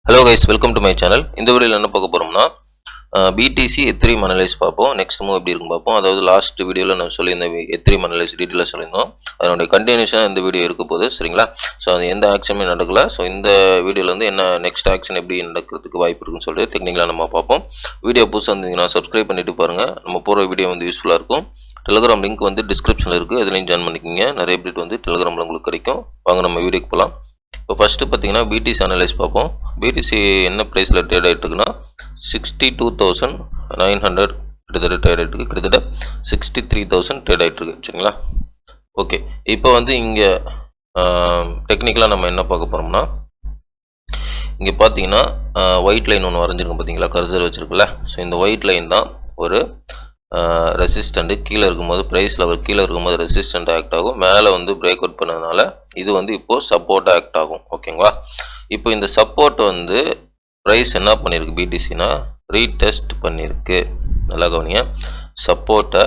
Hello guys, welcome to my channel. இந்த வீடியோல என்ன பார்க்க போறோம்னா BTC Ethereum அனலைஸ் பார்ப்போம். நெக்ஸ்ட் மூவ் எப்படி இருக்கும் பார்ப்போம். அதாவது லாஸ்ட் வீடியோல நான் சொல்லியிருந்த Ethereum அனலைஸ் டீடைலா சொல்லியிருந்தோம். அதோட கண்டினியூஷன் இந்த வீடியோ இருக்க போகுது, சரிங்களா? சோ அது எந்த ஆக்ஷனுமே நடக்கல. சோ இந்த வீடியோல வந்து என்ன நெக்ஸ்ட் ஆக்ஷன் எப்படி நடக்கிறதுக்கு வாய்ப்பு இருக்குன்னு சொல்லிட்டு டெக்னிக்கலா நம்ம பார்ப்போம். வீடியோ புதுசா இருந்தீங்கன்னா சப்ஸ்கிரைப் பண்ணிட்டு பாருங்க. நம்ம போற வீடியோ வந்து யூஸ்ஃபுல்லா இருக்கும். டெலிகிராம் லிங்க் வந்து டிஸ்கிரிப்ஷன்ல இருக்கு. அதுலயும் ஜாயின் பண்ணிக்கங்க. நிறைய அப்டேட் வந்து டெலிகிராம்ல உங்களுக்கு கிடைக்கும். வாங்க நம்ம வீடியோக்கு போலாம். இப்போ ஃபர்ஸ்ட் பார்த்தீங்கன்னா BTC அனலைஸ் பார்ப்போம். BTC என்ன ப்ரைஸில் ட்ரேட் ஆகிட்டு இருக்குன்னா 62,900 கிட்டத்தட்ட ட்ரேட் ஆகிட்டு இருக்கு. கிட்டத்தட்ட 63,000 ட்ரேட் ஆகிட்டு இருக்கு, சரிங்களா? ஓகே, இப்போ வந்து இங்கே டெக்னிக்கலாக நம்ம என்ன பார்க்க போகிறோம்னா, இங்கே பார்த்தீங்கன்னா ஒயிட் லைன் ஒன்று வரைஞ்சிருக்கோம் பார்த்தீங்களா, கர்சர் வச்சிருக்குல்ல. ஸோ இந்த ஒயிட் லைன் தான் ஒரு ரெசிஸ்டண்ட். கீழே இருக்கும்போது ப்ரைஸ் லெவல் கீழே இருக்கும்போது ரெசிஸ்டண்ட் ஆக்ட் ஆகும். மேலே வந்து பிரேக் அவுட் பண்ணதுனால இது வந்து இப்போ சப்போர்ட் ஆக்ட் ஆகும், ஓகேங்களா? இப்போ இந்த சப்போர்ட் வந்து ப்ரைஸ் என்ன பண்ணியிருக்கு BTCனா ரீடெஸ்ட் பண்ணியிருக்கு. நல்லா கவனிங்க. சப்போர்ட்டை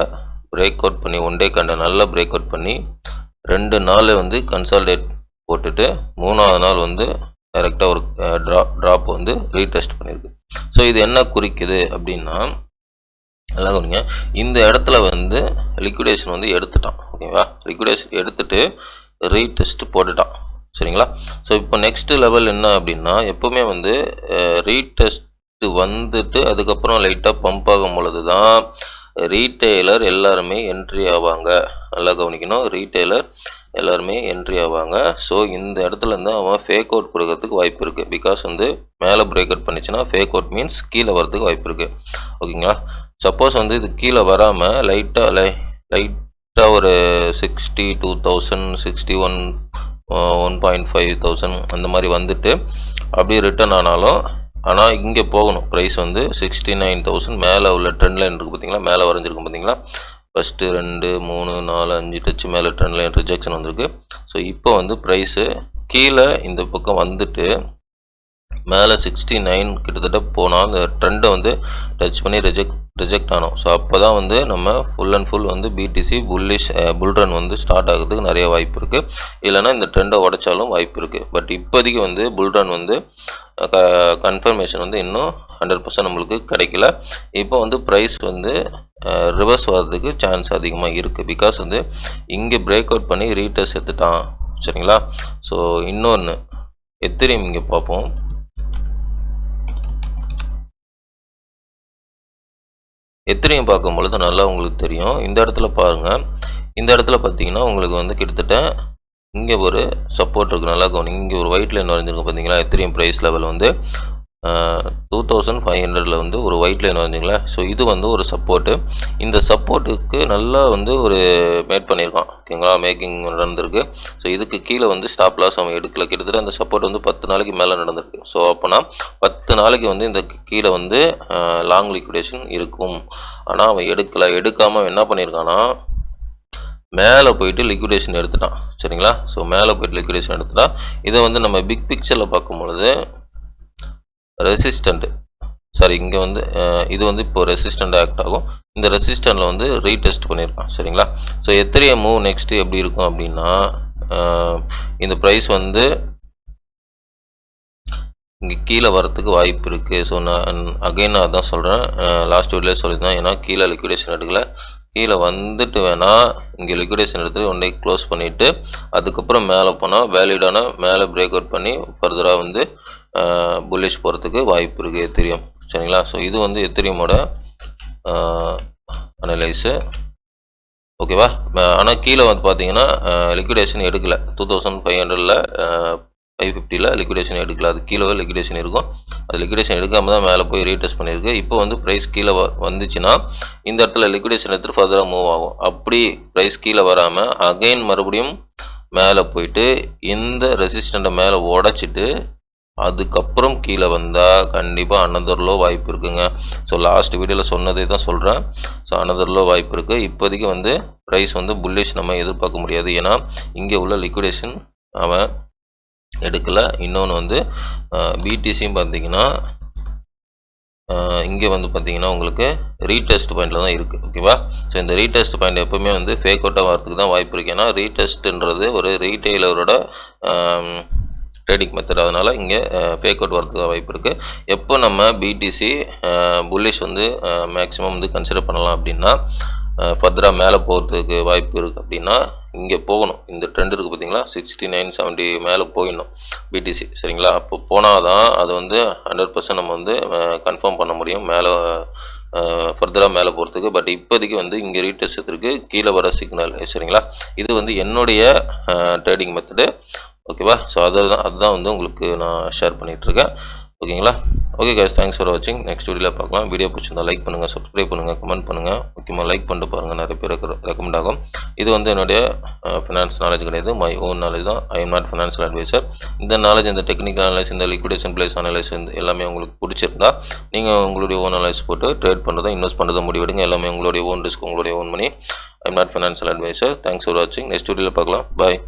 பிரேக் அவுட் பண்ணி ஒன் டே கண்ட நல்லா பிரேக் அவுட் பண்ணி 2 நாள் வந்து கன்சால்டேட் போட்டுட்டு 3ஆவது நாள் வந்து டைரெக்டாக ஒரு ட்ராப் வந்து ரீடெஸ்ட் பண்ணியிருக்கு. ஸோ இது என்ன குறிக்குது அப்படின்னா, நல்லா கவனிங்க, இந்த இடத்துல வந்து லிக்விடேஷன் வந்து எடுத்துட்டான், ஓகேவா? லிக்விடேஷன் எடுத்துட்டு ரீடெஸ்ட் போட்டுட்டான், சரிங்களா? ஸோ இப்போ நெக்ஸ்ட் லெவல் என்ன அப்படின்னா, எப்பவுமே வந்து ரீடெஸ்ட் வந்துட்டு அதுக்கப்புறம் லைட்டாக பம்ப் ஆகும் பொழுது தான் ரீட்டெய்லர் எல்லாருமே என்ட்ரி ஆவாங்க. நல்லா கவனிக்கணும், ரீட்டெய்லர் எல்லாருமே என்ட்ரி ஆவாங்க. ஸோ இந்த இடத்துல இருந்து அவன் ஃபேக் அவுட் கொடுக்கறதுக்கு வாய்ப்பு இருக்குது. பிகாஸ் வந்து மேலே பிரேக் அவுட் பண்ணிச்சுன்னா ஃபேக் அவுட் மீன்ஸ் கீழே வரதுக்கு வாய்ப்பு இருக்குது, ஓகேங்களா? சப்போஸ் வந்து இது கீழே வராமல் லைட்டாக ஒரு 62,000 61 1.5,000 அந்த மாதிரி வந்துட்டு அப்படியே ரிட்டர்ன் ஆனாலும், ஆனால் இங்கே போகணும். ப்ரைஸ் வந்து 69,000 மேலே உள்ள ட்ரெண்ட் லைன் இருக்குது பார்த்தீங்களா, மேலே வரைஞ்சிருக்கும் பார்த்தீங்களா. ஃபஸ்ட்டு 2 3 4 5 டச்சு மேலே ட்ரெண்ட் லைன் ரிஜெக்ஷன் வந்திருக்கு. ஸோ இப்போ வந்து ப்ரைஸு கீழே இந்த பக்கம் வந்துட்டு மேலே 69 கிட்டத்தட்ட போனால் அந்த ட்ரெண்டை வந்து டச் பண்ணி ரிஜெக்ட் ஆனோம். ஸோ அப்போ தான் வந்து நம்ம ஃபுல் அண்ட் ஃபுல் வந்து BTC புல்ரன் வந்து ஸ்டார்ட் ஆகிறதுக்கு நிறைய வாய்ப்பு இருக்குது. இல்லைனா இந்த ட்ரெண்டை உடைச்சாலும் வாய்ப்பு இருக்குது. பட் இப்போதைக்கு வந்து புல்ரன் வந்து கன்ஃபர்மேஷன் வந்து இன்னும் 100% நம்மளுக்கு கிடைக்கல. இப்போ வந்து ப்ரைஸ் வந்து ரிவர்ஸ் வர்றதுக்கு சான்ஸ் அதிகமாக இருக்குது. பிகாஸ் வந்து இங்கே பிரேக் அவுட் பண்ணி ரீடெஸ்ட் எடுத்துட்டான், சரிங்களா? ஸோ இன்னொன்று எத்திரியம் இங்கே பார்ப்போம். எத்திரியம் பார்க்கும் பொழுது நல்லா உங்களுக்கு தெரியும். இந்த இடத்துல பாருங்கள், இந்த இடத்துல பார்த்தீங்கன்னா உங்களுக்கு வந்து கிட்டத்தட்ட இங்கே ஒரு சப்போர்ட் இருக்குது. நல்லா கவனிங்க, இங்கே ஒரு ஒயிட் லைன் வரைஞ்சிருக்கு பார்த்தீங்களா. எத்திரியம் ப்ரைஸ் லெவல் வந்து 2500 வந்து ஒரு ஒயிட் லைன் வரைஞ்சிங்களா. ஸோ இது வந்து ஒரு சப்போர்ட்டு. இந்த சப்போர்ட்டுக்கு நல்லா வந்து ஒரு மேட் பண்ணியிருக்கான், ஓகேங்களா? மேக்கிங் நடந்திருக்கு. ஸோ இதுக்கு கீழே வந்து ஸ்டாப் லாஸ் அவன் எடுக்கல. கிட்டத்தட்ட அந்த சப்போர்ட் வந்து 10 நாளைக்கு மேலே நடந்திருக்கு. ஸோ அப்போனா 10 நாளைக்கு வந்து இந்த கீழே வந்து லாங் லிக்விடேஷன் இருக்கும். ஆனால் அவன் எடுக்காமல் என்ன பண்ணியிருக்கான்னா மேலே போயிட்டு லிக்விடேஷன் எடுத்துட்டான், சரிங்களா? ஸோ மேலே போயிட்டு லிக்விடேஷன் எடுத்துட்டான். இதை வந்து நம்ம பிக் பிக்சரில் பார்க்கும் பொழுது ரெசிஸ்டண்ட், சாரி இங்கே வந்து இது வந்து இப்போ ரெசிஸ்டண்ட் ஆக்ட் ஆகும். இந்த ரெசிஸ்டண்டில் வந்து ரீடெஸ்ட் பண்ணியிருக்கான், சரிங்களா? ஸோ எத்திரியம் மூவ் நெக்ஸ்ட் எப்படி இருக்கும் அப்படின்னா, இந்த ப்ரைஸ் வந்து இங்கே கீழே வரத்துக்கு வாய்ப்பு இருக்குது. ஸோ நான் அகைன் நான் அதான் சொல்கிறேன், லாஸ்ட் வீடியோவில் சொல்லியிருந்தேன். ஏன்னா கீழே லிக்விடேஷன் எடுக்கல, கீழே வந்துட்டு வேணால் இங்கே லிக்விடேஷன் எடுத்து ஒன் டே க்ளோஸ் பண்ணிவிட்டு அதுக்கப்புறம் மேலே போனால் வேலிடான மேலே பிரேக் அவுட் பண்ணி ஃபர்தராக வந்து புல்லிஷ் போகிறதுக்கு வாய்ப்பு இருக்குது எத்திரியம், சரிங்களா? ஸோ இது வந்து எத்திரியமோட அனலைஸு, ஓகேவா? ஆனால் கீழே வந்து பார்த்தீங்கன்னா லிக்விடேஷன் எடுக்கலை. 2500ல் 550ல் லிக்விடேஷன் எடுக்கல. அது கீழே லிக்விடேஷன் இருக்கும். அது லிக்விடேஷன் எடுக்காமல் தான் மேலே போய் ரீடெஸ்ட் பண்ணியிருக்கு. இப்போ வந்து ப்ரைஸ் கீழே வந்துச்சுன்னா இந்த இடத்துல லிக்விடேஷன் எடுத்துகிட்டு ஃபர்தராக மூவ் ஆகும். அப்படி ப்ரைஸ் கீழே வராமல் அகைன் மறுபடியும் மேலே போயிட்டு இந்த ரெசிஸ்டண்ட்டை மேலே உடைச்சிட்டு அதுக்கப்புறம் கீழே வந்தால் கண்டிப்பாக அனதர் லோ வாய்ப்பு இருக்குங்க. ஸோ லாஸ்ட் வீடியோவில் சொன்னதே தான் சொல்கிறேன். ஸோ அனதர் லோ வாய்ப்பு இருக்குது. இப்போதைக்கு வந்து ப்ரைஸ் வந்து புல்லிஷ் நம்ம எதிர்பார்க்க முடியாது. ஏன்னா இங்கே உள்ள லிக்விடேஷன் அவன் எடுக்கலை. இன்னொன்று வந்து BTCயும் பார்த்தீங்கன்னா இங்கே வந்து பார்த்தீங்கன்னா உங்களுக்கு ரீடெஸ்ட் பாயிண்டில் தான் இருக்குது, ஓகேவா? ஸோ இந்த ரீடெஸ்ட் பாயிண்ட் எப்போவுமே வந்து ஃபேக் அவுட்டாக வரதுக்கு தான் வாய்ப்பு இருக்குது. ஏன்னா ரீடெஸ்ட்ன்றது ஒரு ரீட்டெய்லரோட ட்ரேடிங் மெத்தட். அதனால் இங்கே ஃபேக் அவுட் வரதுக்கு வாய்ப்பு இருக்குது. எப்போ நம்ம பிடிசி புல்லிஷ் வந்து மேக்ஸிமம் வந்து கன்சிடர் பண்ணலாம் அப்படின்னா, ஃபர்தராக மேலே போகிறதுக்கு வாய்ப்பு இருக்குது அப்படின்னா இங்கே போகணும். இந்த ட்ரெண்ட் இருக்குது பார்த்தீங்களா, 6970 மேலே போயிடணும் பிடிசி, சரிங்களா? அப்போ போனால் தான் அது வந்து 100% நம்ம வந்து கன்ஃபார்ம் பண்ண முடியும் மேலே ஃபர்தராக மேலே போகிறதுக்கு. பட் இப்போதைக்கு வந்து இங்கே ரீடெஸ்ட் இருக்குது, கீழே வர சிக்னல், சரிங்களா? இது வந்து என்னுடைய ட்ரேடிங் மெத்தடு, ஓகேவா? ஸோ அதுதான் வந்து உங்களுக்கு நான் ஷேர் பண்ணிகிட்ருக்கேன், ஓகேங்களா? ஓகே கைஸ், தேங்க்ஸ் ஃபார் வாட்சிங். நெக்ஸ்ட் வீடியோவில் பார்க்கலாம். வீடியோ பிடிச்சிருந்தா லைக் பண்ணுங்கள், சப்ஸ்கிரைப் பண்ணுங்கள், கமெண்ட் பண்ணுங்கள். முக்கியமாக லைக் பண்ணிட்டு பாருங்கள், நிறைய பேருக்கு ரெக்கமெண்ட் ஆகும். இது வந்து என்னுடைய ஃபினான்ஸ் நாலேஜ் கிடையாது, மை ஓன் நாலேஜ் தான். I am not financial advisor. இந்த நாலேஜ், இந்த டெக்னிக்கல் அனலைஸ், இந்த லிக்விடேஷன் பிளேஸ் அனலைஸ் எல்லாமே உங்களுக்கு பிடிச்சிருந்தா நீங்கள் உங்களுடைய ஓன் அனலைஸ் போட்டு ட்ரேட் பண்ணுறதை, இன்வெஸ்ட் பண்ணுறதை முடிவெடுங்க. எல்லாமே உங்களுடைய ஓன் ரிஸ்க், உங்களுடைய own money. I am not financial advisor. Thanks for வாட்சிங். நெக்ஸ்ட் வீடியோவில் பார்க்கலாம். பாய்.